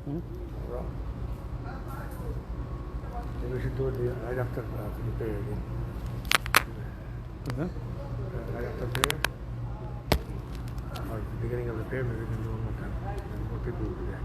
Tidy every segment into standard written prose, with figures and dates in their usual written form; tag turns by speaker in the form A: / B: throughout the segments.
A: Maybe we should do it right after the prayer again. Right after prayer, or the beginning of the prayer, maybe we can do one more time. And more people will be there.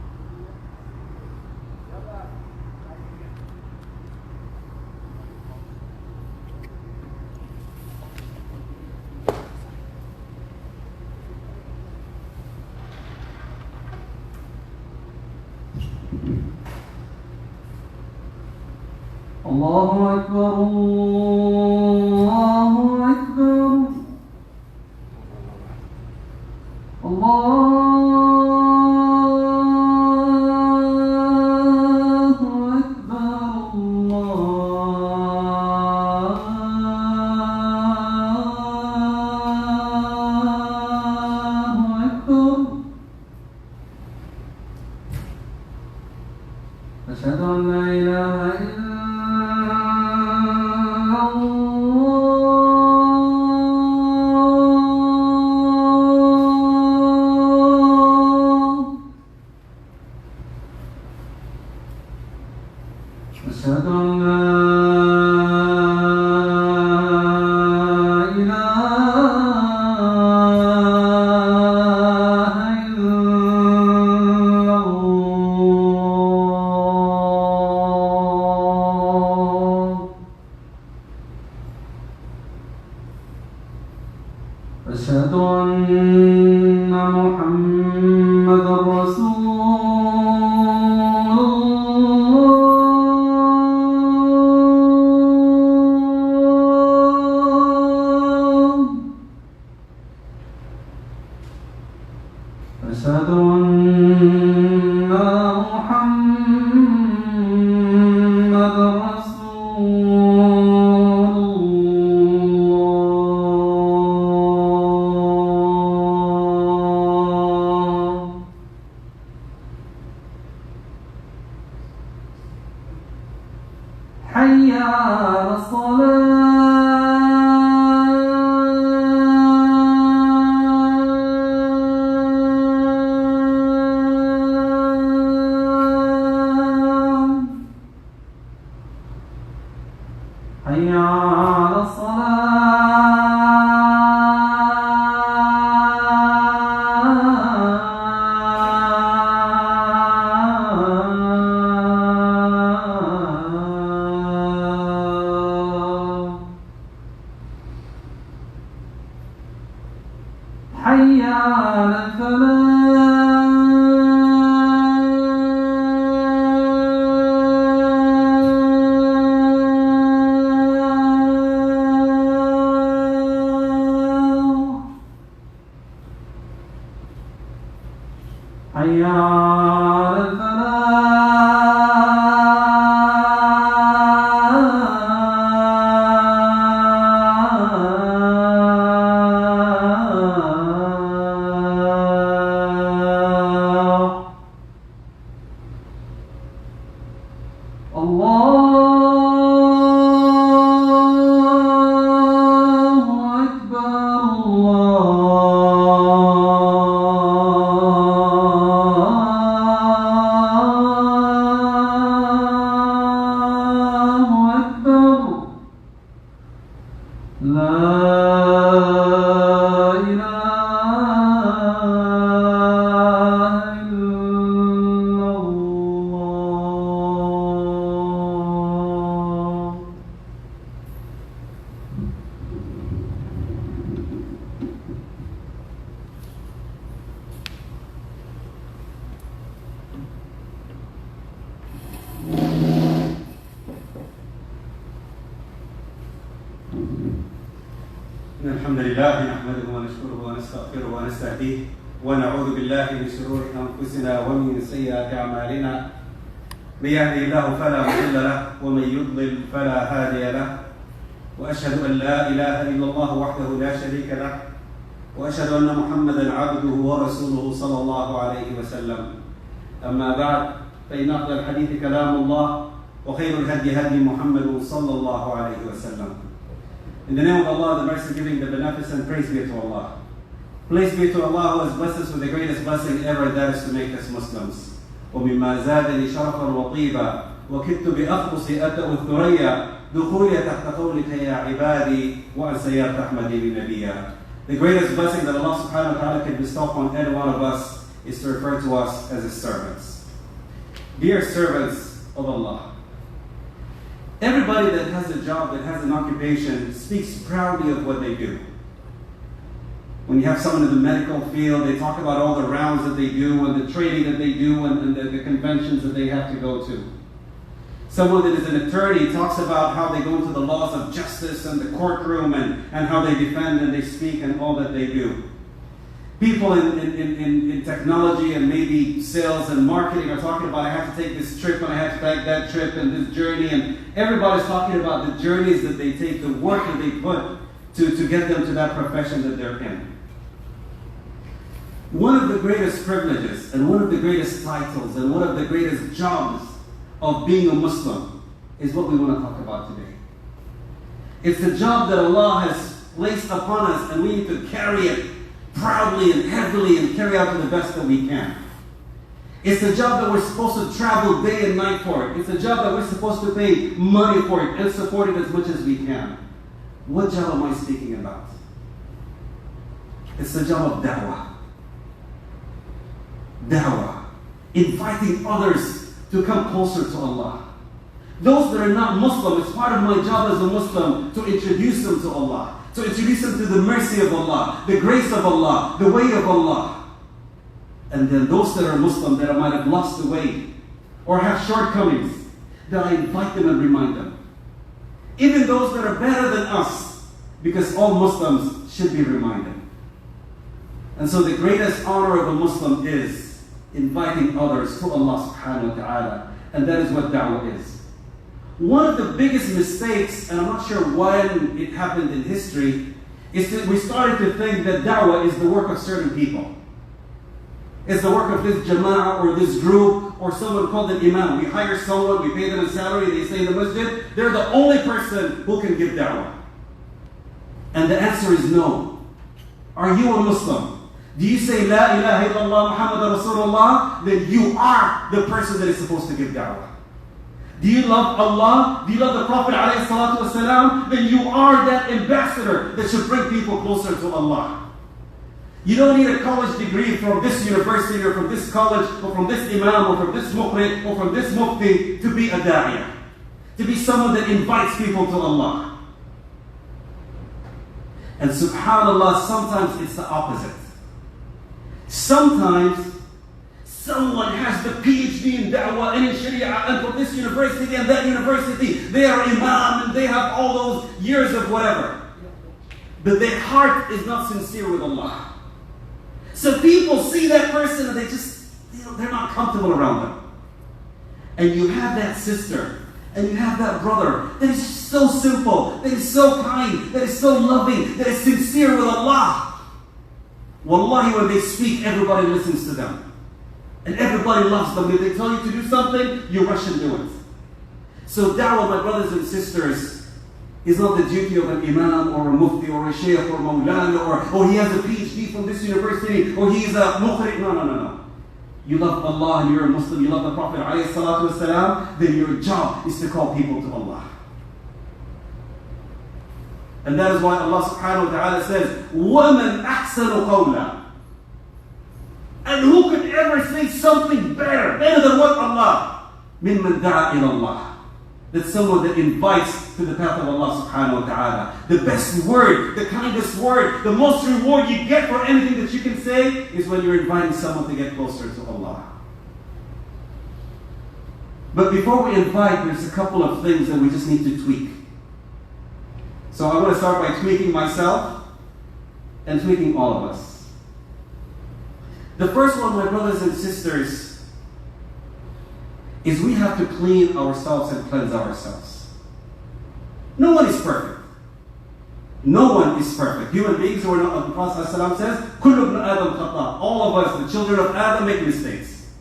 B: الله أكبر الله أكبر الله أكبر الله أكبر أشهد أن لا إله إلا أشهد أن لا إله إلا الله أشهد أن محمدا رسول أشهد أن محمدا رسول الله حي على الصلاة حي على الصلاة حي على الفلاح حي على الفلاح الله أكبر الله أكبر لا إله إلا الله
C: إن الحمد لله نحمده ونشكره ونستغفره ونستهديه ونعوذ بالله من شرور أنفسنا ومن سيئات أعمالنا من يهده الله فلا مضل له ومن يضلل فلا هادي له وأشهد أن لا إله إلا الله وحده لا شريك له وأشهد أن محمدا عبده ورسوله صلى الله عليه وسلم أما بعد فإن أفضل الحديث كلام الله وخير الهدي هدي محمد صلى الله عليه وسلم. In the name of Allah, the mercy-giving, the beneficent, praise be to Allah. Praise be to Allah who has blessed us with the greatest blessing ever, that is to make us Muslims. ومما زادني شرفا وطيبا وكدت بأخبص أتأ الثريا دخولي تحت قولك يا عبادي وأن سيرت أحمدي بنبيا. The greatest blessing that Allah subhanahu wa ta'ala can bestow upon any one of us is to refer to us as His servants. Dear servants of Allah, everybody that has a job, that has an occupation, speaks proudly of what they do. When you have someone in the medical field, they talk about all the rounds that they do and the training that they do and the conventions that they have to go to. Someone that is an attorney talks about how they go into the laws of justice and the courtroom and how they defend and they speak and all that they do. People in technology and maybe sales and marketing are talking about, I have to take this trip and I have to take that trip and this journey, and everybody's talking about the journeys that they take, the work that they put to get them to that profession that they're in. One of the greatest privileges and one of the greatest titles and one of the greatest jobs of being a Muslim is what we want to talk about today. It's the job that Allah has placed upon us, and we need to carry it proudly and heavily and carry out to the best that we can. It's the job that we're supposed to travel day and night for it. It's a job that we're supposed to pay money for it and support it as much as we can. What job am I speaking about? It's the job of Dawah. Dawah. Inviting others to come closer to Allah. Those that are not Muslim, it's part of my job as a Muslim to introduce them to Allah, to introduce them to the mercy of Allah, the grace of Allah, the way of Allah. And then those that are Muslim that might have lost the way or have shortcomings, that I invite them and remind them. Even those that are better than us, because all Muslims should be reminded. And so the greatest honor of a Muslim is inviting others to Allah subhanahu wa ta'ala. And that is what da'wah is. One of the biggest mistakes, and I'm not sure when it happened in history, is that we started to think that da'wah is the work of certain people. It's the work of this jama'ah or this group or someone called an imam. We hire someone, we pay them a salary, they stay in the masjid. They're the only person who can give da'wah. And the answer is no. Are you a Muslim? Do you say La ilaha illallah Muhammad Rasulullah? Then you are the person that is supposed to give da'wah. Do you love Allah? Do you love the Prophet alayhi salatu wasalam? Then you are that ambassador that should bring people closer to Allah. You don't need a college degree from this university or from this college or from this imam or from this muqri or from this mufti to be a da'iyah. To be someone that invites people to Allah. And subhanAllah, sometimes it's the opposite. Sometimes someone has the PhD in da'wah and in sharia and from this university and that university. They are imam and they have all those years of whatever. But their heart is not sincere with Allah. So people see that person and they just, they're not comfortable around them. And you have that sister and you have that brother that is so simple, that is so kind, that is so loving, that is sincere with Allah. Wallahi, when they speak, everybody listens to them. And everybody loves them. If they tell you to do something, you rush and do it. So da'wah, my brothers and sisters, is not the duty of an imam or a mufti or a shaykh or a mawlana or he has a PhD from this university or he's a muqri. No. You love Allah and you're a Muslim, you love the Prophet alayhi salatu wasalam, then your job is to call people to Allah. And that is why Allah subhanahu wa ta'ala says, وَمَنْ أَحْسَنُ قَوْلًا. And who could ever say something better than what Allah? مِمَّنْ دَعَى إِلَى اللَّهِ. That's someone that invites to the path of Allah subhanahu wa ta'ala. The best word, the kindest word, the most reward you get for anything that you can say is when you're inviting someone to get closer to Allah. But before we invite, there's a couple of things that we just need to tweak. So I want to start by tweaking myself and tweaking all of us. The first one, my brothers and sisters, is we have to clean ourselves and cleanse ourselves. No one is perfect. No one is perfect. Human beings who are not, the Prophet ﷺ says, كُلُّ ابْنُ آدَمْ خَطَّأٌ. All of us, the children of Adam, make mistakes.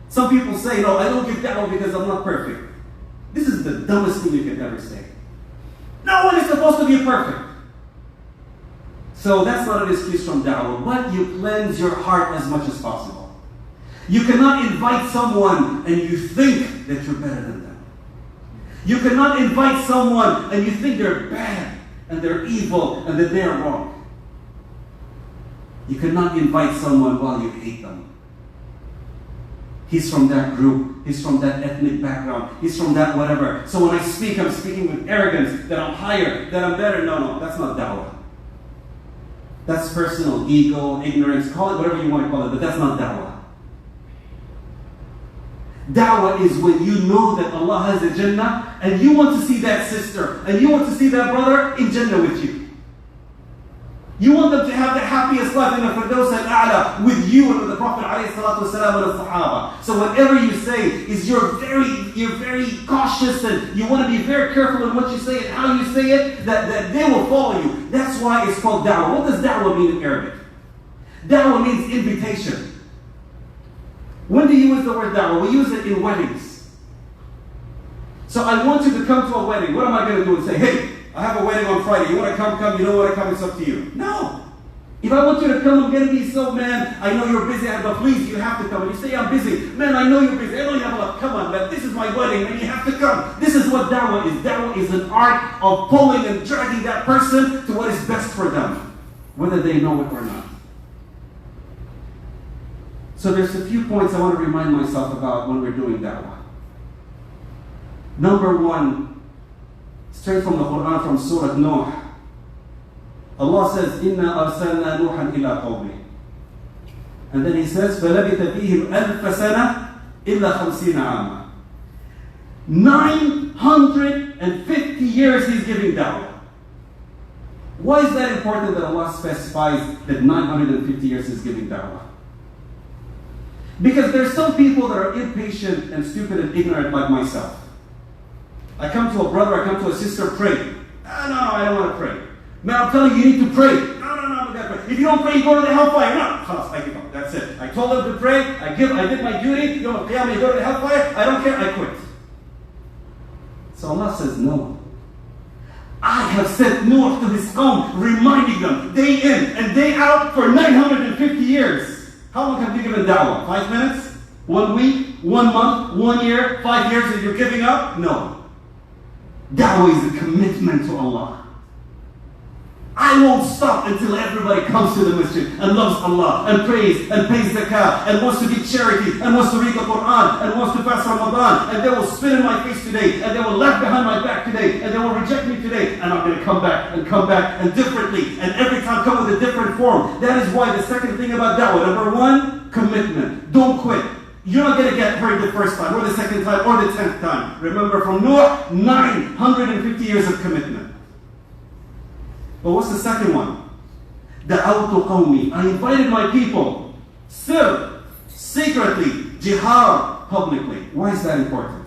C: Some people say, no, I don't give da'wah because I'm not perfect. This is the dumbest thing you can ever say. No one is supposed to be perfect. So that's not an excuse from da'wah, but you cleanse your heart as much as possible. You cannot invite someone and you think that you're better than them. You cannot invite someone and you think they're bad and they're evil and that they're wrong. You cannot invite someone while you hate them. He's from that group. He's from that ethnic background. He's from that whatever. So when I speak, I'm speaking with arrogance, that I'm higher, that I'm better. No, that's not dawah. That's personal ego, ignorance, call it whatever you want to call it, but that's not dawah. Dawah is when you know that Allah has a Jannah and you want to see that sister and you want to see that brother in Jannah with you. You want them to have the happiest life in the Firdaus al-A'la with you and with the Prophet ﷺ and the Sahaba. So whatever you say is you're very cautious and you want to be very careful in what you say and how you say it, that they will follow you. That's why it's called da'wah. What does da'wah mean in Arabic? Da'wah means invitation. When do you use the word da'wah? We use it in weddings. So I want you to come to a wedding. What am I going to do and say, hey, I have a wedding on Friday. You want to come? You don't want to come, it's up to you. No. If I want you to come, I'm going to be so, man, I know you're busy, but please, you have to come. And you say, I'm busy. Man, I know you're busy. I know you have a lot. Come on, man. This is my wedding, and you have to come. This is what da'wah is. Da'wah is an art of pulling and dragging that person to what is best for them, whether they know it or not. So there's a few points I want to remind myself about when we're doing da'wah. Number one, straight from the Quran, from Surah Nuh. Allah says, "Inna arsalna Nuhan ila qawmi." And then He says, فَلَبِثَ فِيهِمْ أَلْفَ سَنَةٍ إِلَّا 50 عَامًا. 950 years He's giving da'wah. Why is that important that Allah specifies that 950 years He's giving da'wah? Because there's some people that are impatient and stupid and ignorant like myself. I come to a brother, I come to a sister, pray. No, I don't want to pray. Man, I'm telling you, you need to pray. No, I'm going to pray. If you don't pray, you go to the hellfire. No, I give up. That's it. I told them to pray. I did my duty. You know, you go to the hellfire. I don't care. I quit. So Allah says, no. I have sent Nuh to his qawm, reminding them day in and day out for 950 years. How long have you given da'wah? 5 minutes? 1 week? 1 month? 1 year? 5 years and you're giving up? No. Da'wah is a commitment to Allah. I won't stop until everybody comes to the masjid and loves Allah and prays and pays zakah and wants to give charity and wants to read the Quran and wants to fast Ramadan, and they will spit in my face today and they will laugh behind my back today and they will reject me today, and I'm going to come back and differently, and every time come with a different form. That is why the second thing about da'wah, number one, commitment. Don't quit. You're not going to get hurt the first time or the second time or the 10th time. Remember, from Noah, 950 years of commitment. But what's the second one? Da'awtu qawmi. I invited my people, sir, secretly, jihad, publicly. Why is that important?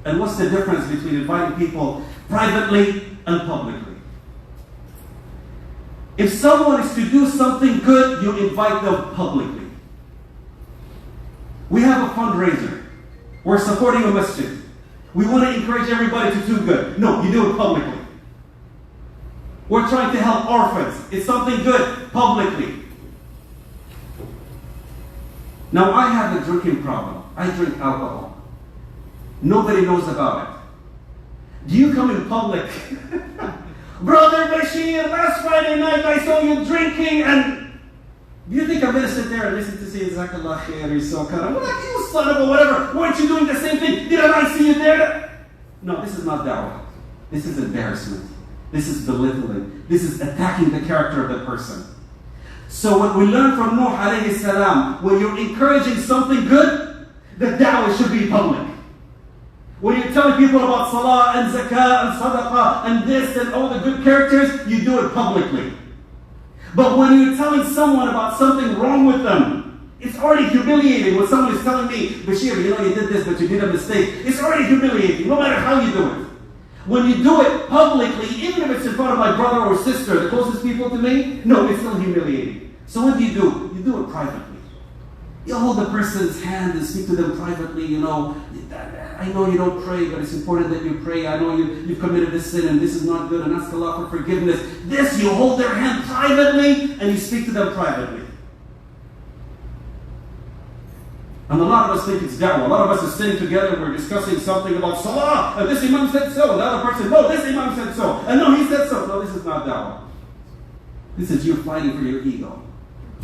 C: And what's the difference between inviting people privately and publicly? If someone is to do something good, you invite them publicly. We have a fundraiser. We're supporting a masjid. We want to encourage everybody to do good. No, you do it publicly. We're trying to help orphans. It's something good, publicly. Now, I have a drinking problem. I drink alcohol. Nobody knows about it. Do you come in public? Brother Bashir, last Friday night I saw you drinking, and do you think I'm going to sit there and listen to say, Jazakallah khair, you're so kind of, like, you son of a whatever, weren't you doing the same thing? Didn't I see you there? No, this is not da'wah. This is embarrassment. This is belittling. This is attacking the character of the person. So what we learn from Nuh alayhi salam, when you're encouraging something good, the da'wah should be public. When you're telling people about salah and zakah and sadaqah and this and all the good characters, you do it publicly. But when you're telling someone about something wrong with them, it's already humiliating. When someone is telling me, Bashir, you know you did this, but you did a mistake, it's already humiliating, no matter how you do it. When you do it publicly, even if it's in front of my brother or sister, the closest people to me, no, it's still humiliating. So what do? You do it privately. You hold the person's hand and speak to them privately, you know. I know you don't pray, but it's important that you pray. I know you've committed this sin and this is not good, and ask Allah for forgiveness. This, you hold their hand privately and you speak to them privately. And a lot of us think it's da'wah. A lot of us are sitting together and we're discussing something about salah, and this imam said so, and the other person, no, this imam said so, and no, he said so. No, this is not da'wah. This is you fighting for your ego.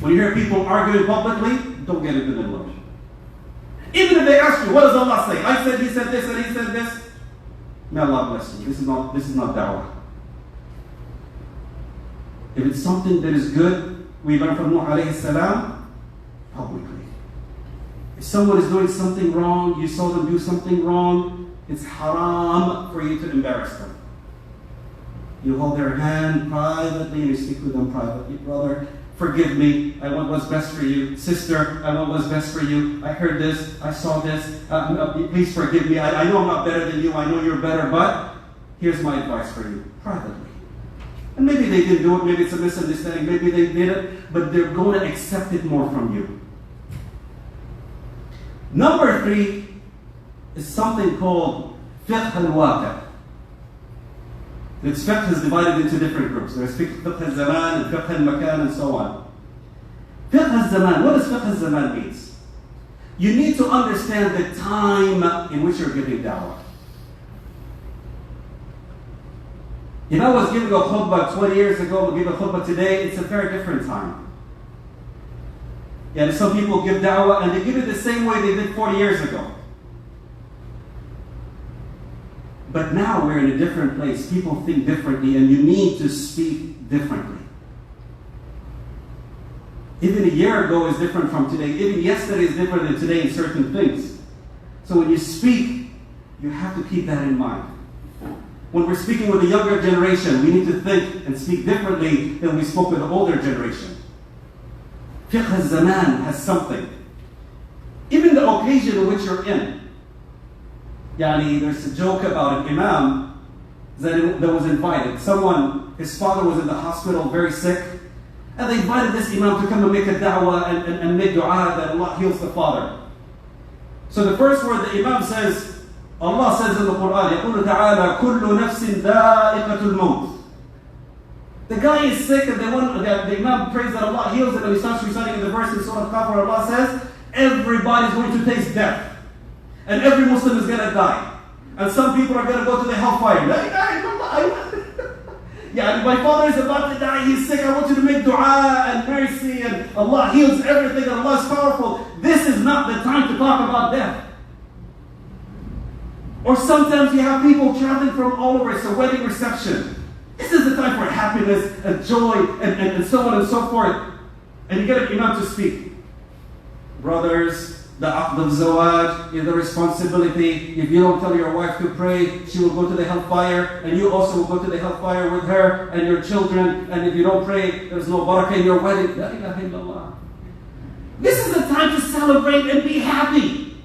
C: When you hear people arguing publicly, don't get in the middle of it. Even if they ask you, what does Allah say? I said, he said this, and he said this. May Allah bless you. This is not da'wah. If it's something that is good, we learn from Nuh alayhi salam, publicly. If someone is doing something wrong, you saw them do something wrong, it's haram for you to embarrass them. You hold their hand privately and you speak with them privately. Brother, forgive me. I want what's best for you. Sister, I want what's best for you. I heard this. I saw this. Please forgive me. I know I'm not better than you. I know you're better, but here's my advice for you. Privately. And maybe they didn't do it. Maybe it's a misunderstanding. Maybe they did it. But they're going to accept it more from you. Number 3 is something called fiqh al-waqi'. Its fiqh is divided into different groups. There's fiqh al-zaman and fiqh al-makan and so on. Fiqh al-zaman, what does fiqh al-zaman mean? You need to understand the time in which you're giving da'wah. If I was giving a khutbah 20 years ago, I'll give a khutbah today, it's a very different time. Yeah, some people give da'wah and they give it the same way they did 40 years ago. But now we're in a different place. People think differently and you need to speak differently. Even a year ago is different from today. Even yesterday is different than today in certain things. So when you speak, you have to keep that in mind. When we're speaking with the younger generation, we need to think and speak differently than we spoke with the older generation. Fiqh al-zaman has something. Even the occasion in which you're in. There's a joke about an imam that was invited. His father was in the hospital, very sick, and they invited this imam to come and make a da'wah and make dua that Allah heals the father. So the first word the imam says, Allah says in the Quran, يَقُولُ تَعَالَى كُلُّ نَفْسٍ ذَائِقَةُ الْمَوْتِ. The guy is sick and the imam prays that Allah heals him and he starts reciting in the verse in Surah Al-Kaf where Allah says, everybody's going to taste death. And every Muslim is going to die. And some people are going to go to the hellfire. My father is about to die, he's sick, I want you to make dua and mercy and Allah heals everything and Allah is powerful. This is not the time to talk about death. Or sometimes you have people traveling from all over, it's a wedding reception. This is the time for happiness and joy and so on and so forth. And you get an imam to speak. Brothers, the aqd al-zawaj is the responsibility. If you don't tell your wife to pray, she will go to the hellfire, and you also will go to the hellfire with her and your children. And if you don't pray, there's no barakah in your wedding. La ilaha illallah. This is the time to celebrate and be happy.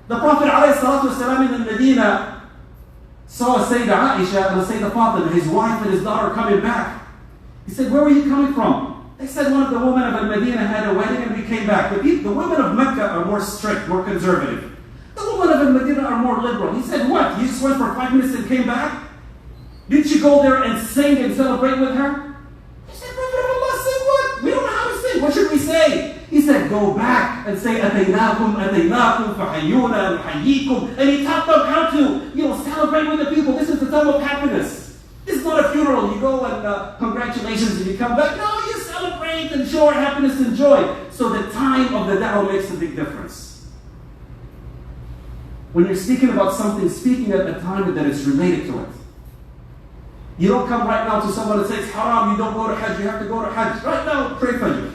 C: The Prophet ﷺ in Medina saw Sayyidah Aisha and Sayyidah Fatima, his wife and his daughter coming back. He said, where were you coming from? They said one of the women of Medina had a wedding and we came back. But the women of Mecca are more strict, more conservative. The women of Medina are more liberal. He said, what? You just went for 5 minutes and came back? Didn't you go there and sing and celebrate with her? He said, Prophet of Allah said what? We don't know how to sing. What should we say? He said, go back and say, أَتَيْنَاكُمْ فَحَيُّونَا نُحَيِّيكُمْ. And he taught them how to, celebrate with the people. This is the time of happiness. This is not a funeral. You go and congratulations and you come back. No, you celebrate and show our happiness and joy. So the time of the da'wah makes a big difference. When you're speaking about something, speaking at a time that is related to it. You don't come right now to someone and say, it's haram, you don't go to Hajj, you have to go to Hajj. Right now, pray for you.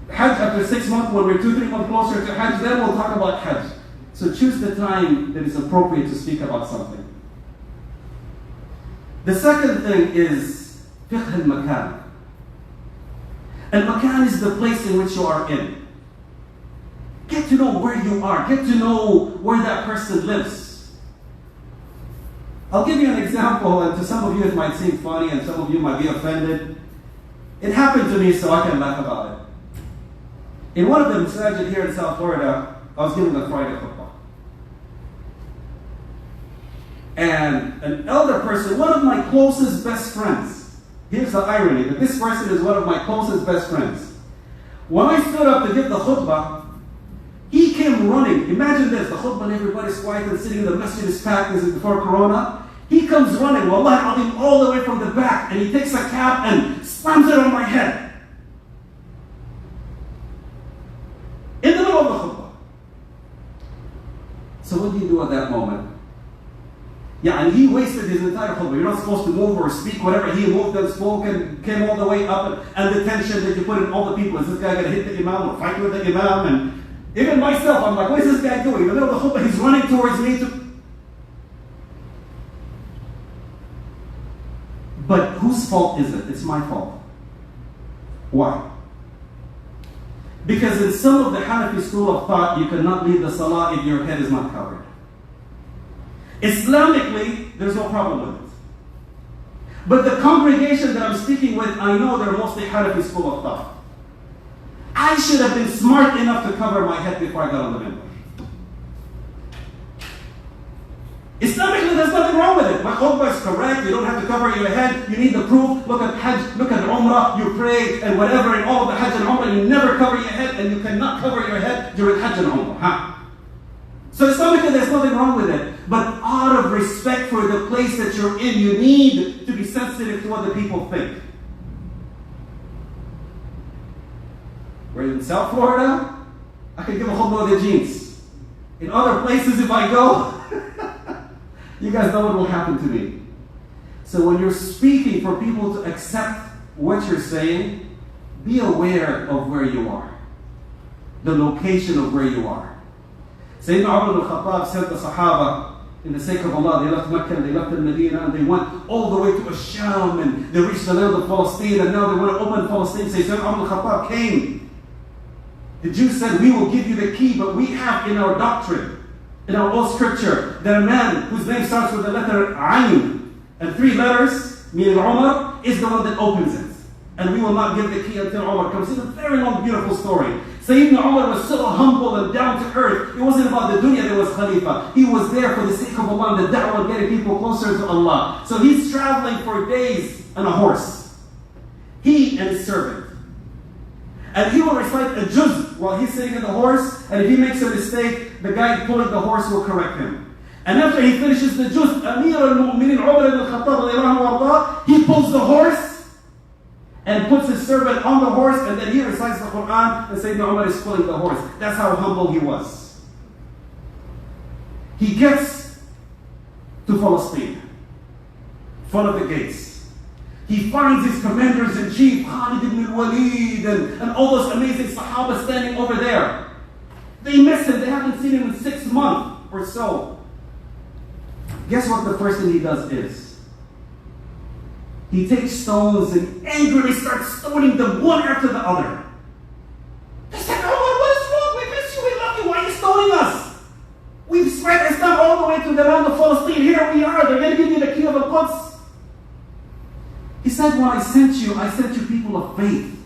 C: Hajj after 6 months, when we're 2-3 months closer to Hajj, then we'll talk about Hajj. So choose the time that is appropriate to speak about something. The second thing is fiqh al-makan. Al-makan is the place in which you are in. Get to know where you are. Get to know where that person lives. I'll give you an example, and to some of you it might seem funny, and some of you might be offended. It happened to me, so I can laugh about it. In one of the masajid here in South Florida, I was giving a Friday khutbah. And an elder person, one of my closest best friends, here's the irony, that this person is one of my closest best friends. When I stood up to give the khutbah, came running. Imagine this, the khutbah and everybody's quiet and sitting in the masjid is packed. This is before Corona. He comes running, wallahi alim, all the way from the back, and he takes a cap and slams it on my head. In the middle of the khutbah. So what do you do at that moment? Yeah, and he wasted his entire khutbah. You're not supposed to move or speak, whatever. He moved and spoke and came all the way up, and the tension that you put in all the people. Is this guy going to hit the imam or fight with the imam? And even myself, I'm like, what is this guy doing? In the middle of the khutbah, he's running towards me But whose fault is it? It's my fault. Why? Because in some of the Hanafi school of thought, you cannot leave the salah if your head is not covered. Islamically, there's no problem with it. But the congregation that I'm speaking with, I know they're mostly Hanafi school of thought. I should have been smart enough to cover my head before I got on the minbar. Islamically, there's nothing wrong with it. My khutbah is correct. You don't have to cover your head. You need the proof. Look at Hajj, look at Umrah. You pray and whatever in all of the Hajj and Umrah. You never cover your head, and you cannot cover your head during Hajj and Umrah. Huh? So Islamically, there's nothing wrong with it. But out of respect for the place that you're in, you need to be sensitive to what the people think. We're in South Florida. I can give a khutbah with the jeans. In other places, if I go, you guys know what will happen to me. So when you're speaking for people to accept what you're saying, be aware of where you are. The location of where you are. Sayyidina Umar al-Khattab sent the Sahaba, in the sake of Allah, they left Mecca and they left Medina and they went all the way to Asham and they reached the land of Palestine and now they want to open Palestine. Sayyidina Umar al-Khattab came. The Jews said, we will give you the key, but we have in our doctrine, in our old scripture, that a man whose name starts with the letter Ayn and 3 letters, meaning Umar, is the one that opens it. And we will not give the key until Umar comes. It's a very long, beautiful story. Sayyidina Umar was so humble and down to earth. It wasn't about the dunya that was Khalifa. He was there for the sake of Allah and the da'wah, getting people closer to Allah. So he's traveling for days on a horse. He and his servant. And he will recite a juz while he's sitting in the horse, and if he makes a mistake, the guy pulling the horse will correct him. And after he finishes the juz, Amir al-Mu'minin Umar ibn al-Khattab, he pulls the horse and puts his servant on the horse, and then he recites the Quran, and Sayyidina Umar is pulling the horse. That's how humble he was. He gets to Palestine, front of the gates. He finds his commanders-in-chief, Khalid ibn al-Walid, and all those amazing Sahaba standing over there. They miss him. They haven't seen him in 6 months or so. Guess what the first thing he does is? He takes stones and angrily starts stoning them one after the other. They said, oh, what is wrong? We miss you. We love you. Why are you stoning us? We've spread Islam all the way to the land of Palestine. Here we are. They're going to give you the key of the Quds. He said, when I sent you people of faith.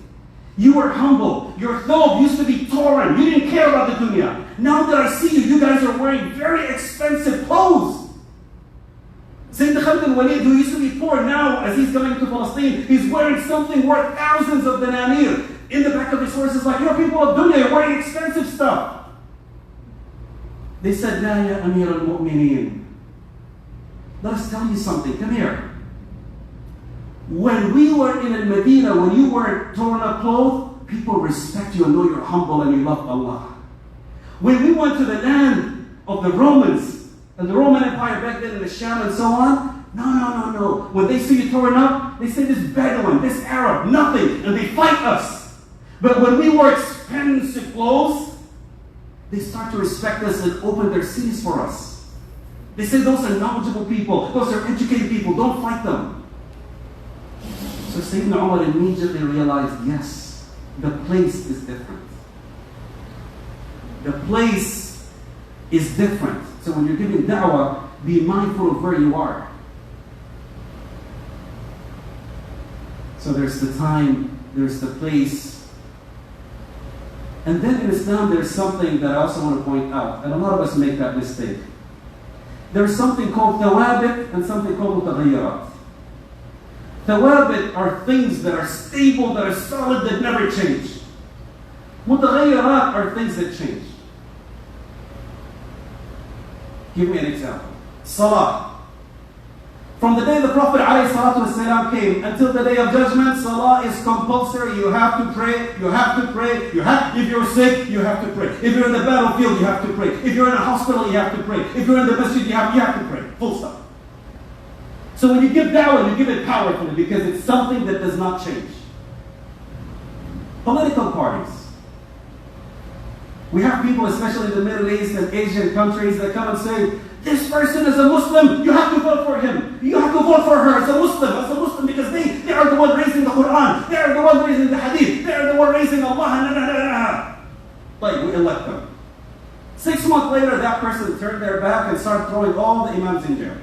C: You were humble. Your thobe used to be torn. You didn't care about the dunya. Now that I see you, you guys are wearing very expensive clothes. Sayyidina Khalid al-Walid, who used to be poor, now as he's coming to Palestine, he's wearing something worth thousands of dinanir. In the back of his horse is like, you're people of dunya, you're wearing expensive stuff. They said, La ya Amir al-Mu'mineen. Let us tell you something. Come here. When we were in Medina, when you weren't torn up clothes, people respect you and know you're humble and you love Allah. When we went to the land of the Romans and the Roman Empire back then in the Sham and so on, no. When they see you torn up, they say this Bedouin, this Arab, nothing, and they fight us. But when we wore expensive clothes, they start to respect us and open their cities for us. They say those are knowledgeable people, those are educated people, don't fight them. So Sayyidina Umar immediately realized, yes, the place is different. The place is different. So when you're giving da'wah, be mindful of where you are. So there's the time, there's the place. And then in Islam, there's something that I also want to point out, and a lot of us make that mistake. There's something called thawabit and something called mutaghayyirat. Thawabit are things that are stable, that are solid, that never change. Mutaghayyirat are things that change. Give me an example. Salah. From the day the Prophet ﷺ came until the day of judgment, salah is compulsory. You have to pray, you have to pray, if you're sick, you have to pray. If you're in the battlefield, you have to pray. If you're in a hospital, you have to pray. If you're in the masjid, you have to pray. Full stop. So when you give da'wah, you give it powerfully because it's something that does not change. Political parties. We have people, especially in the Middle East and Asian countries, that come and say, this person is a Muslim, you have to vote for him. You have to vote for her as a Muslim because they are the one raising the Quran. They are the one raising the Hadith. They are the one raising Allah. Like, we elect them. 6 months later, that person turned their back and started throwing all the imams in jail.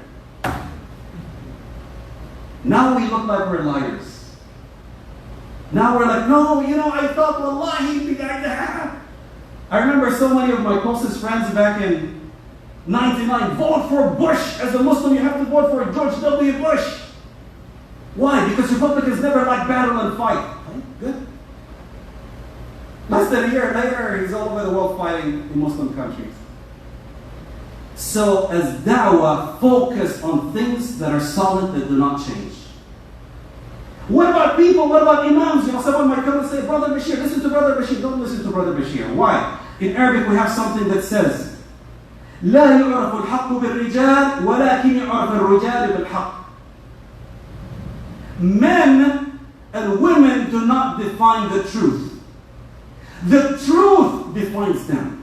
C: Now we look like we're liars. Now we're like, no, I thought, wallahi, I remember so many of my closest friends back in 99, vote for Bush. As a Muslim, you have to vote for George W. Bush. Why? Because Republicans never like battle and fight. Okay, good. Less than a year later, he's all over the world fighting in Muslim countries. So as da'wah, focus on things that are solid, that do not change. What about people? What about imams? Someone might come and say, Brother Bashir, listen to Brother Bashir. Don't listen to Brother Bashir. Why? In Arabic, we have something that says, لا يعرف الحق بالرجال ولكن يعرف الرجال بالحق. Men and women do not define the truth. The truth defines them.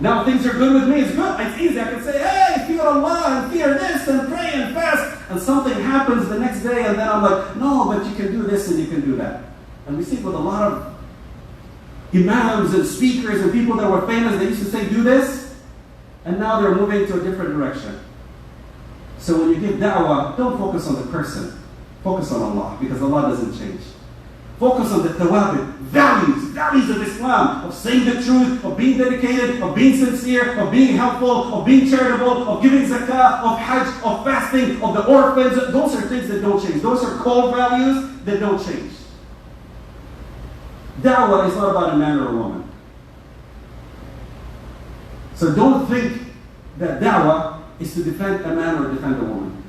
C: Now things are good with me, it's good, it's easy. I can say, hey, fear Allah and fear this and pray and fast. And something happens the next day and then I'm like, no, but you can do this and you can do that. And we see with a lot of imams and speakers and people that were famous, they used to say, do this. And now they're moving to a different direction. So when you give da'wah, don't focus on the person. Focus on Allah, because Allah doesn't change. Focus on the thawabit, values of Islam, of saying the truth, of being dedicated, of being sincere, of being helpful, of being charitable, of giving zakah, of hajj, of fasting, of the orphans. Those are things that don't change. Those are core values that don't change. Da'wah is not about a man or a woman. So don't think that da'wah is to defend a man or defend a woman.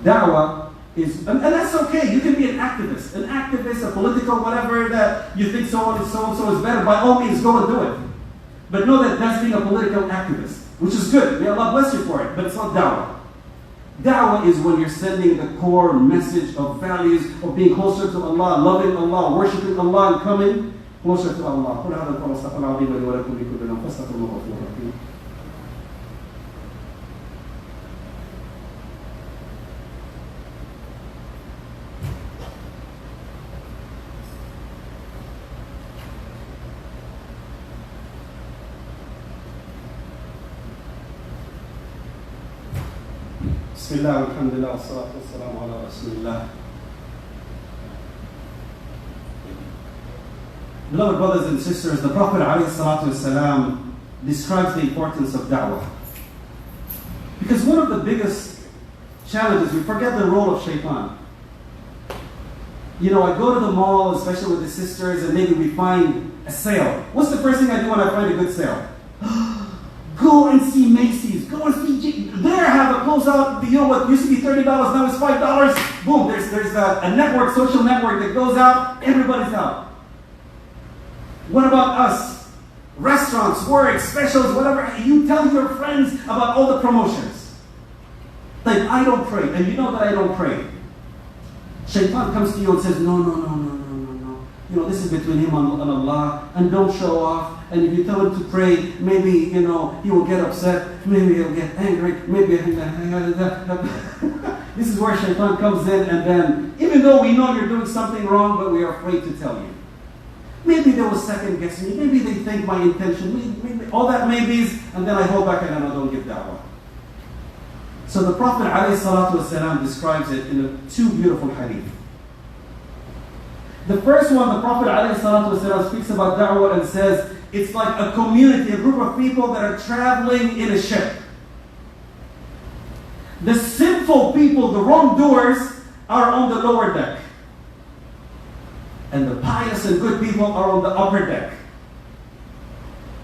C: Da'wah is, and that's okay. You can be an activist, a political whatever that you think so and so is better. By all means, go and do it. But know that that's being a political activist, which is good. May Allah bless you for it. But it's not da'wah. Da'wah is when you're sending the core message of values of being closer to Allah, loving Allah, worshiping Allah, and coming closer to Allah. Bismillah, alhamdulillah, wassalatu wassalamu ala rasulillah. Beloved brothers and sisters, the Prophet ﷺ describes the importance of da'wah. Because one of the biggest challenges, we forget the role of shaitan. I go to the mall, especially with the sisters, and maybe we find a sale. What's the first thing I do when I find a good sale? Go and see Macy's. Go and see there have a closeout. What used to be $30 now is $5. Boom! There's a network, social network that goes out. Everybody's out. What about us? Restaurants, work, specials, whatever. You tell your friends about all the promotions. Like, I don't pray, and you know that I don't pray. Shaitan comes to you and says, no. This is between him and Allah, and don't show off. And if you tell him to pray, maybe, he will get upset, maybe he'll get angry, maybe... This is where Shaitan comes in, and then, even though we know you're doing something wrong, but we are afraid to tell you. Maybe they will second guess me, maybe they think my intention, maybe all that maybes, and then I hold back and I don't give da'wah. So the Prophet ﷺ describes it in two beautiful hadith. The first one, the Prophet ﷺ speaks about da'wah and says, it's like a community, a group of people that are traveling in a ship. The sinful people, the wrongdoers, are on the lower deck. And the pious and good people are on the upper deck.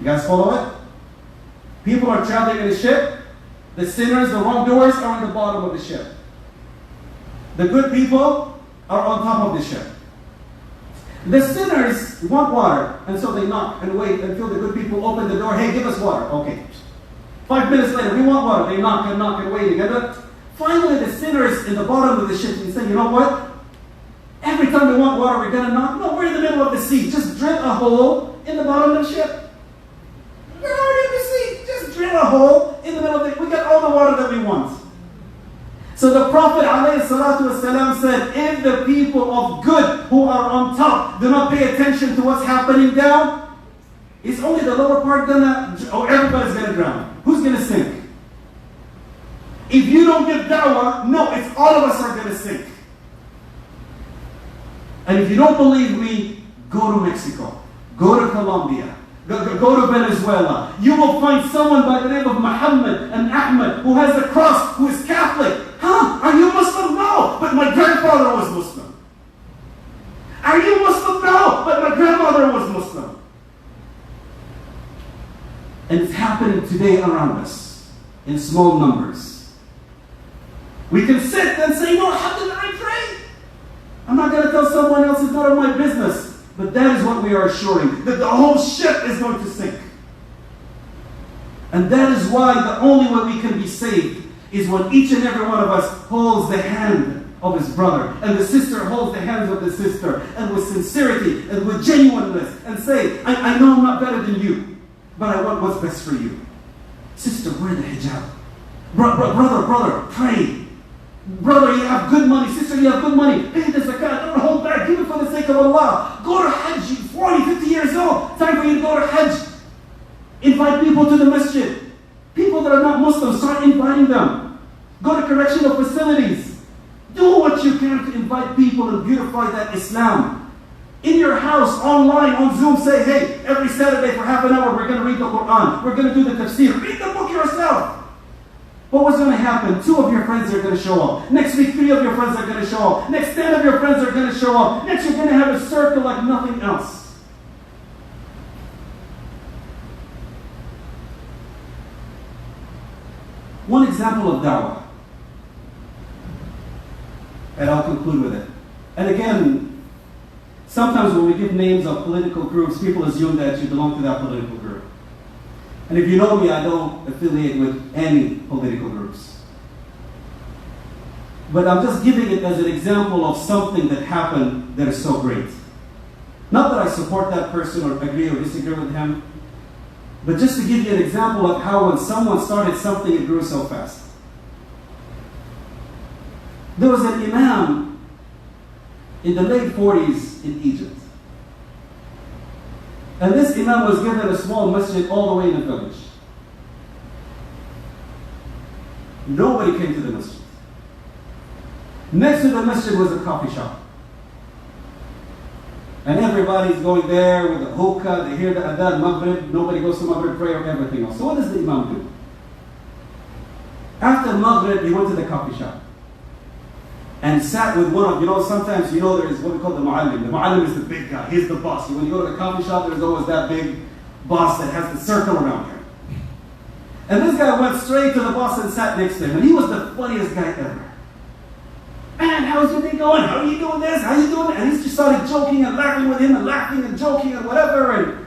C: You guys follow it? People are traveling in a ship. The sinners, the wrongdoers are on the bottom of the ship. The good people are on top of the ship. The sinners want water, and so they knock and wait until the good people open the door. Hey, give us water. Okay. 5 minutes later, we want water. They knock and wait. Finally, the sinners in the bottom of the ship, they say, you know what? Every time we want water, we're going to knock. No, we're in the middle of the sea. Just drill a hole in the bottom of the ship. We're already in the sea. Just drill a hole in the middle of it. We got all the water that we want. So the Prophet ﷺ said, if the people of good who are on top do not pay attention to what's happening down, is only the lower part everybody's gonna drown. Who's gonna sink? If you don't give dawah, no, it's all of us are gonna sink. And if you don't believe me, go to Mexico, go to Colombia, go to Venezuela. You will find someone by the name of Muhammad and Ahmed who has a cross, who is Catholic. Huh? Are you Muslim? No, but my grandfather was Muslim. Are you Muslim? No, but my grandmother was Muslim. And it's happening today around us in small numbers. We can sit and say, no, how did I pray? I'm not going to tell someone else, it's none of my business. But that is what we are assuring, that the whole ship is going to sink. And that is why the only way we can be saved is when each and every one of us holds the hand of his brother, and the sister holds the hands of the sister, and with sincerity and with genuineness, and say, I know I'm not better than you, but I want what's best for you. Sister, wear the hijab. Brother, pray. Brother, you have good money. Sister, you have good money. Pay the zakat. Don't hold back. Give it for the sake of Allah. Go to Hajj. You're 40, 50 years old. Time for you to go to Hajj. Invite people to the masjid. People that are not Muslims, start inviting them. Go to correctional facilities. Do what you can to invite people and beautify that Islam. In your house, online, on Zoom, say, hey, every Saturday for half an hour, we're going to read the Quran. We're going to do the tafsir. Read the book yourself. But what's going to happen? 2 of your friends are going to show up. Next week, 3 of your friends are going to show up. Next, 10 of your friends are going to show up. Next, you're going to have a circle like nothing else. One example of dawah, and I'll conclude with it. And again, sometimes when we give names of political groups, people assume that you belong to that political group. And if you know me, I don't affiliate with any political groups. But I'm just giving it as an example of something that happened that is so great. Not that I support that person or agree or disagree with him, but just to give you an example of how when someone started something, it grew so fast. There was an imam in the late 40s in Egypt. And this imam was given a small masjid all the way in the village. Nobody came to the masjid. Next to the masjid was a coffee shop. And everybody's going there with the hookah, they hear the adhan, maghrib, nobody goes to maghrib prayer, everything else. So what does the imam do? After maghrib, he went to the coffee shop. And sat with one of, sometimes, there is what we call the mu'allim. The mu'allim is the big guy. He's the boss. When you go to the coffee shop, there's always that big boss that has the circle around him. And this guy went straight to the boss and sat next to him. And he was the funniest guy ever. Man, how's your day going? How are you doing this? How are you doing that? And he just started joking and laughing with him and laughing and joking and whatever. And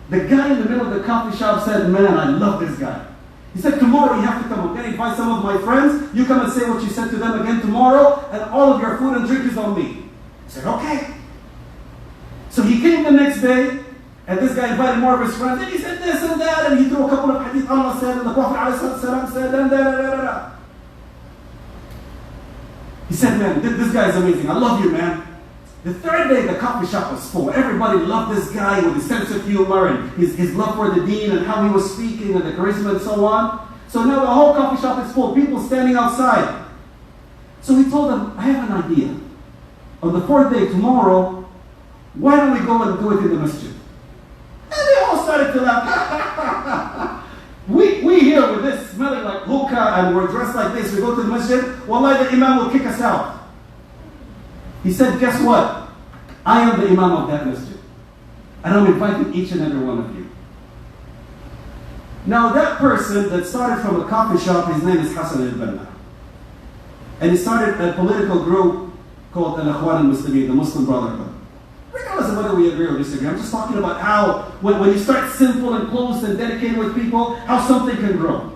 C: the guy in the middle of the coffee shop said, man, I love this guy. He said, tomorrow you have to come. I'm going to invite some of my friends. You come and say what you said to them again tomorrow, and all of your food and drink is on me. He said, okay. So he came the next day, and this guy invited more of his friends, and he said this and that, and he threw a couple of hadith Allah said, and the Prophet ﷺ said, and da. He said, man, this guy is amazing. I love you, man. The third day, the coffee shop was full. Everybody loved this guy with his sense of humor and his love for the deen and how he was speaking and the charisma and so on. So now the whole coffee shop is full. People standing outside. So he told them, I have an idea. On the 4th day, tomorrow, why don't we go and do it in the masjid? And they all started to laugh. we here with this smelling like hookah and we're dressed like this. We go to the masjid. Wallahi, the imam will kick us out. He said, guess what? I am the imam of that masjid. And I'm inviting each and every one of you. Now that person that started from a coffee shop, his name is Hassan al-Banna. And he started a political group called Al-Akhwan al-Muslimin, the Muslim Brotherhood. Regardless of whether we agree or disagree, I'm just talking about how, when you start simple and close and dedicated with people, how something can grow.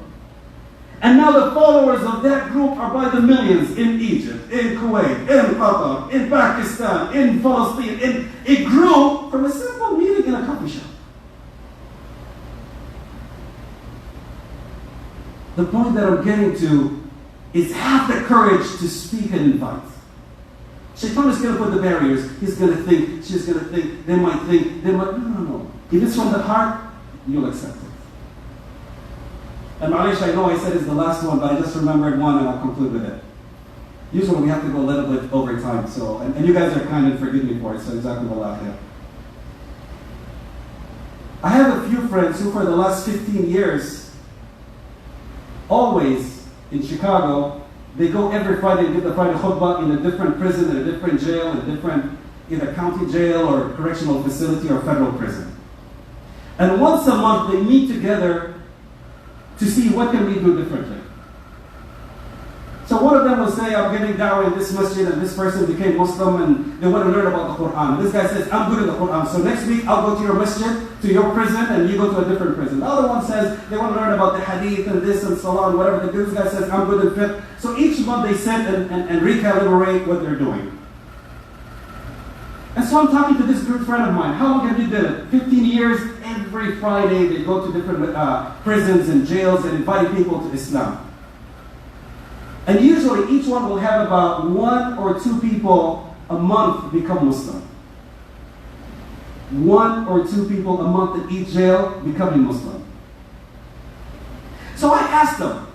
C: And now the followers of that group are by the millions in Egypt, in Kuwait, in Qatar, in Pakistan, in Palestine. It grew from a simple meeting in a coffee shop. The point that I'm getting to is have the courage to speak and invite. Shaitan is going to put the barriers. He's going to think, she's going to think, they might think, they might... No. If it's from the heart, you'll accept it. And Malish, I know I said it's the last one, but I just remembered one and I'll conclude with it. Usually we have to go a little bit over time, so, and you guys are kind and forgive me for it, so exactly what I have. I have a few friends who for the last 15 years, always in Chicago, they go every Friday and give the Friday khutbah in a different prison, in a different jail, in a different either county jail or correctional facility or federal prison. And once a month they meet together to see what can we do differently. So one of them will say, I'm giving dawah in this masjid and this person became Muslim and they want to learn about the Quran. And this guy says, I'm good in the Quran. So next week I'll go to your masjid, to your prison, and you go to a different prison. The other one says, they want to learn about the hadith and this and salah and whatever. This guy says, I'm good in fiqh. So each month they sit and recalibrate what they're doing. And so I'm talking to this good friend of mine. How long have you done it? 15 years. Every Friday they go to different prisons and jails and inviting people to Islam. And usually each one will have about 1 or 2 people a month become Muslim. 1 or 2 people a month in each jail becoming Muslim. So I asked them,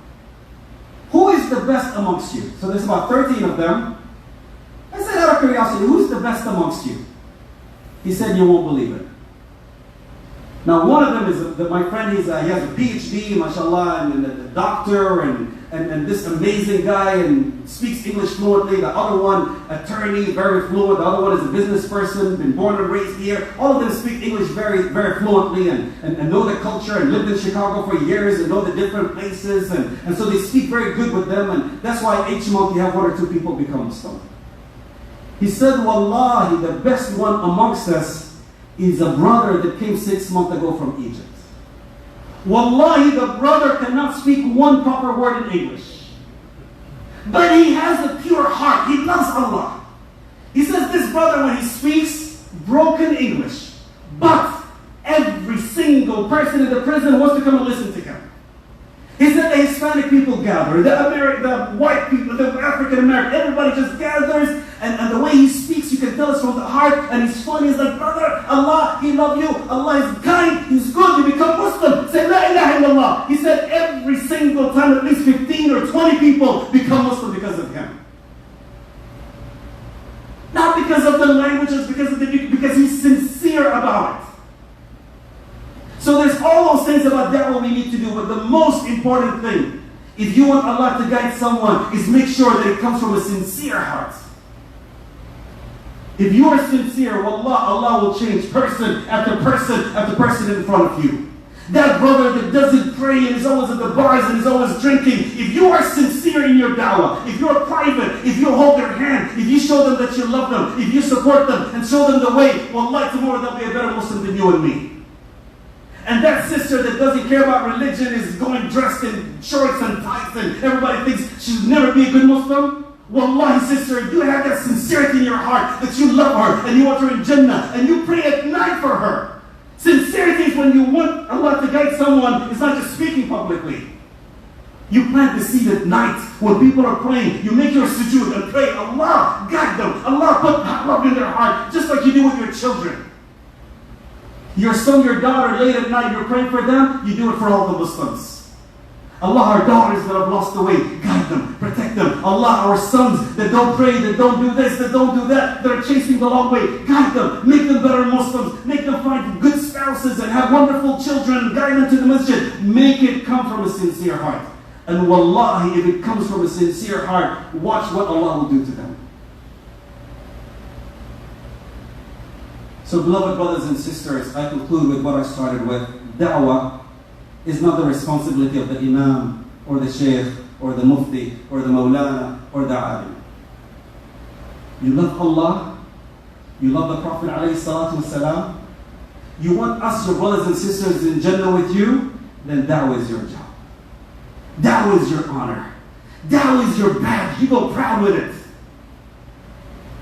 C: who is the best amongst you? So there's about 13 of them. I said out of curiosity, who's the best amongst you? He said, you won't believe it. Now one of them is my friend, he has a PhD, mashallah, and a doctor, and this amazing guy, and speaks English fluently. The other one, attorney, very fluent. The other one is a business person, been born and raised here. All of them speak English very, very fluently and know the culture and lived in Chicago for years and know the different places. And so they speak very good with them. And that's why each month you have 1 or 2 people become Muslim. He said, Wallahi, the best one amongst us is a brother that came 6 months ago from Egypt. Wallahi, the brother cannot speak 1 proper word in English. But he has a pure heart. He loves Allah. He says this brother, when he speaks broken English, but every single person in the prison wants to come and listen to him. He said the Hispanic people gather, the white people, the African American, everybody just gathers, and the way he speaks, you can tell it's from the heart, and he's funny. He's like, brother, Allah, He loves you. Allah is kind, He's good. You become Muslim. Say, La ilaha illallah. He said every single time at least 15 or 20 people become Muslim because of him. Not because of the languages, because he's sincere about it. So there's all those things about da'wah we need to do, but the most important thing, if you want Allah to guide someone, is make sure that it comes from a sincere heart. If you are sincere, wallah, Allah will change person after person after person in front of you. That brother that doesn't pray and is always at the bars and is always drinking, if you are sincere in your da'wah, if you're private, if you hold their hand, if you show them that you love them, if you support them and show them the way, wallah, tomorrow they'll be a better Muslim than you and me. And that sister that doesn't care about religion is going dressed in shorts and tights and everybody thinks she'll never be a good Muslim. Wallahi, sister, if you have that sincerity in your heart that you love her and you want her in Jannah and you pray at night for her. Sincerity is when you want Allah to guide someone. It's not just speaking publicly. You plant the seed at night when people are praying. You make your sujood and pray. Allah, guide them. Allah, put love in their heart just like you do with your children. Your son, your daughter, late at night, you're praying for them, you do it for all the Muslims. Allah, our daughters that have lost the way, guide them, protect them. Allah, our sons that don't pray, that don't do this, that don't do that, that are chasing the long way, guide them, make them better Muslims, make them find good spouses and have wonderful children, guide them to the masjid. Make it come from a sincere heart. And wallahi, if it comes from a sincere heart, watch what Allah will do to them. So beloved brothers and sisters, I conclude with what I started with. Da'wah is not the responsibility of the Imam or the Sheikh or the Mufti or the Maulana or the Alim. You love Allah, you love the Prophet alayhi salatu wasalam, you want us, your brothers and sisters, in Jannah with you, then da'wah is your job. Da'wah is your honor. Da'wah is your badge. You go proud with it.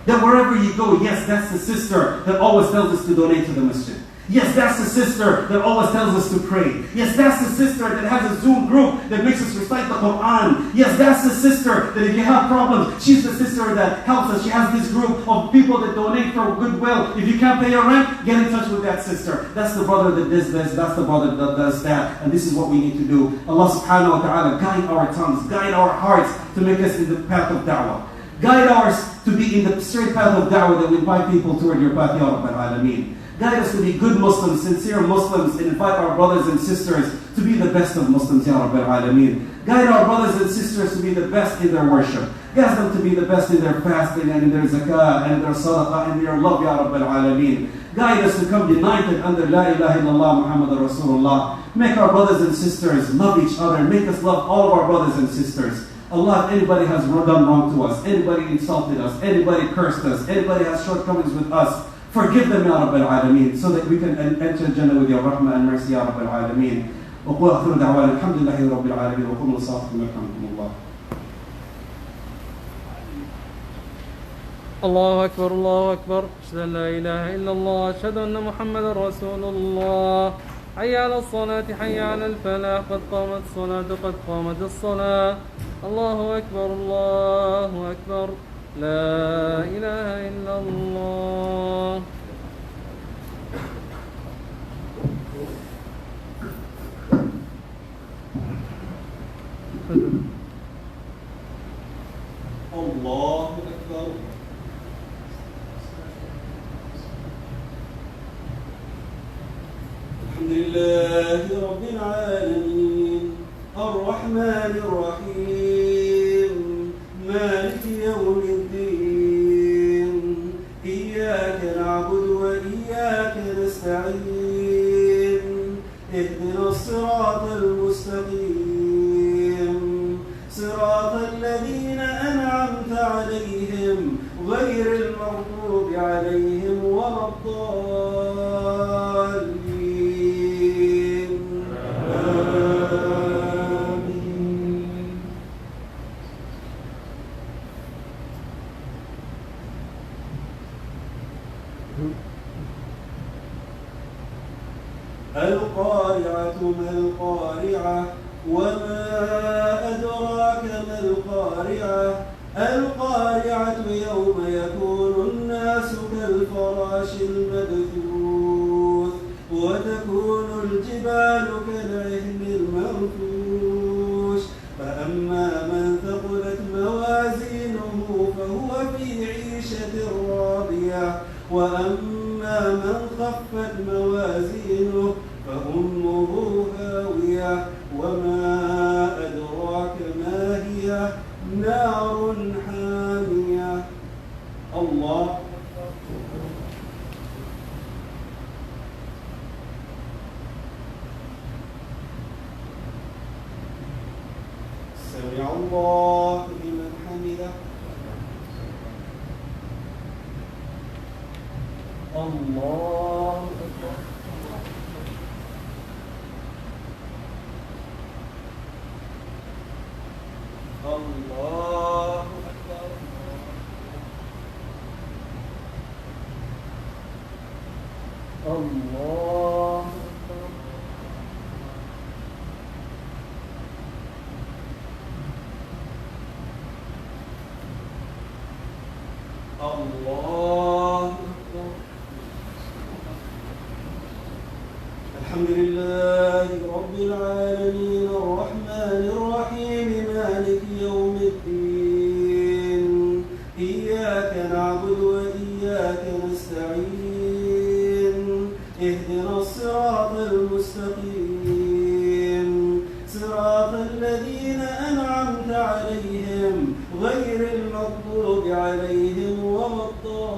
C: That wherever you go, yes, that's the sister that always tells us to donate to the masjid. Yes, that's the sister that always tells us to pray. Yes, that's the sister that has a Zoom group that makes us recite the Quran. Yes, that's the sister that if you have problems, she's the sister that helps us. She has this group of people that donate for goodwill. If you can't pay your rent, get in touch with that sister. That's the brother that does this. That's the brother that does that. And this is what we need to do. Allah subhanahu wa ta'ala guide our tongues, guide our hearts to make us in the path of da'wah. Guide ours to be in the straight path of da'wah that we invite people toward your path, Ya Rabbal Alameen. Guide us to be good Muslims, sincere Muslims, and invite our brothers and sisters to be the best of Muslims, Ya Rabbal Alameen. Guide our brothers and sisters to be the best in their worship. Guide them to be the best in their fasting and in their zakah and in their sadaqah and in their love, Ya Rabbal Alameen. Guide us to come united under La ilaha illallah Muhammad Rasulullah. Make our brothers and sisters love each other. Make us love all of our brothers and sisters. Allah, if anybody has done wrong to us, anybody insulted us, anybody cursed us, anybody has shortcomings with us, forgive them, Ya Rabbil Alameen, so that we can enter Jannah with your rahmah and mercy, Ya Rabbil Alameen. وقل آخر دعوانا الحمد لله رب العالمين وقوموا لصلاتكم يرحمكم الله.
D: الله أكبر الله أكبر أشهد أن لا إله إلا الله أشهد أن محمدا رسول الله حي على الصلاة حي على الفلاح قد قامت الصلاة قد قامت الصلاة الله أكبر الله أكبر لا إله إلا الله.
C: الله أكبر. الحمد لله رب العالمين الرحمن الرحيم مالك يوم الدين إياك نعبد وإياك نستعين اهدنا الصراط المستقيم صراط الذين أنعمت عليهم غير المغضوب عليهم ولا الضالين آمين. القارعة ما القارعة وما أدراك ما القارعة القارعة يوم يكون الناس كالفراش المبثوث وتكون الجبال كالعهن المنفوش فأما من ثقلت موازينه فهو في عيشة راضية وأما من خفت موازينه فأمه هاوية وما أدراك ما هي نار حامية. الله سمع الله لمن حمده. الله أكبر. الله أكبر. الله أكبر. الله أكبر. الحمد لله رب العالمين الرحمن الرحيم مالك يوم الدين إياك نعبد وإياك نستعين اهدنا الصراط المستقيم صراط الذين أنعمت عليهم غير المغضوب عليهم ولا الضالين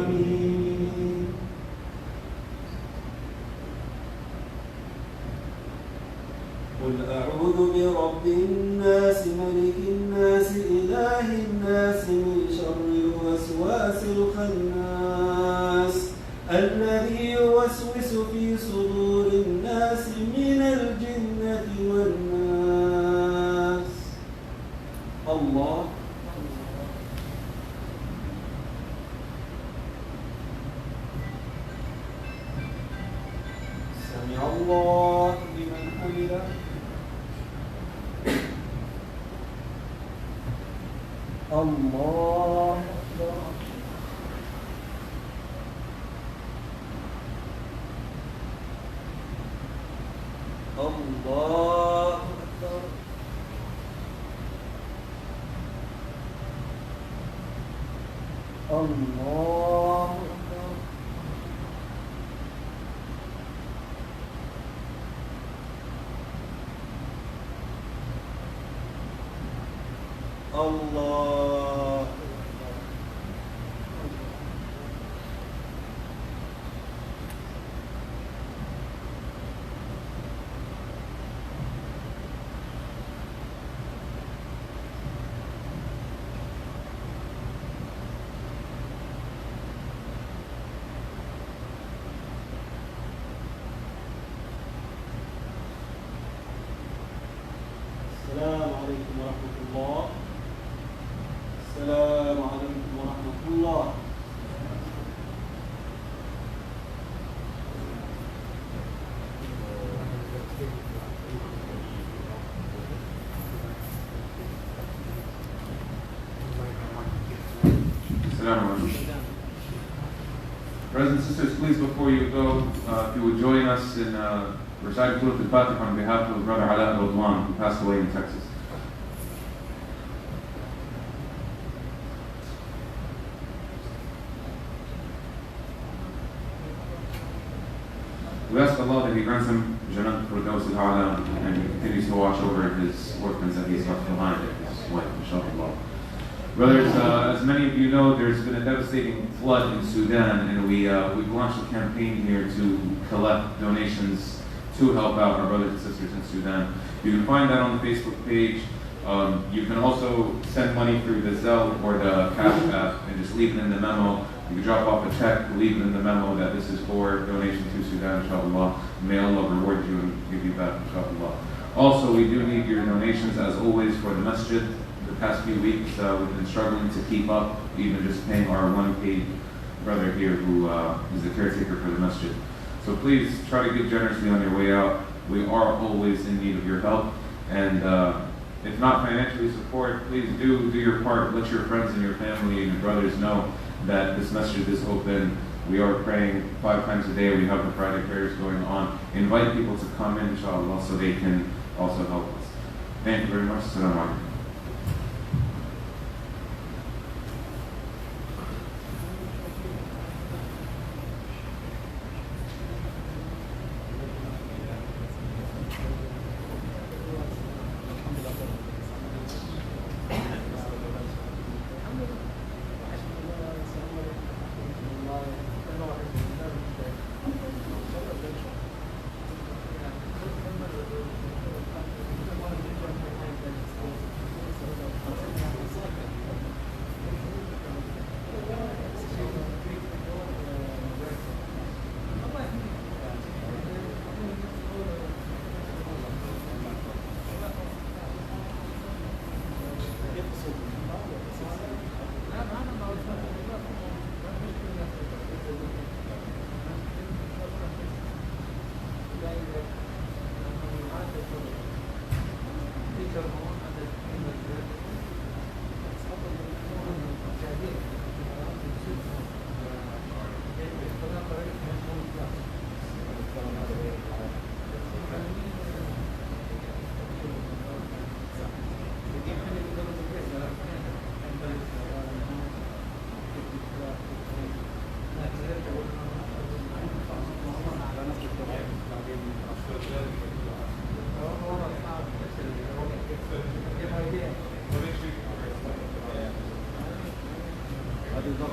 C: آمين. الوسواس الخناس الذي يوسوس في صدور الناس من الجنة والناس. الله سمع الله لمن حمده. الله أكبر. الله أكبر. الله أكبر. الله. السلام عليكم ورحمة الله. السلام عليكم ورحمة الله.
E: Brothers and sisters, please, before you go, if you would join us in reciting Surah Al-Fatiha on behalf of Brother Ala Radwan, who passed away in Texas. We ask Allah that He grants him Jannat Firdaus al-A'la and He continues to watch over his orphans that He's left behind, his wife, inshallah. Brothers, as many of you know, there's been a devastating flood in Sudan, and we've launched a campaign here to collect donations to help out our brothers and sisters in Sudan. You can find that on the Facebook page. You can also send money through the Zelle or the Cash App and just leave it in the memo. You can drop off a check, leave it in the memo that this is for donation to Sudan, inshallah. May Allah reward you and give you back, inshallah. Also, we do need your donations, as always, for the masjid. The past few weeks, we've been struggling to keep up, even just paying our one-paid brother here who is the caretaker for the masjid. So please try to give generously on your way out. We are always in need of your help. And if not financially support, please do your part. Let your friends and your family and your brothers know that this masjid is open. We are praying 5 times a day. We have the Friday prayers going on. Invite people to come in, inshallah, so they can also help us. Thank you very much. Assalamu alaikum.
C: هذه الضغط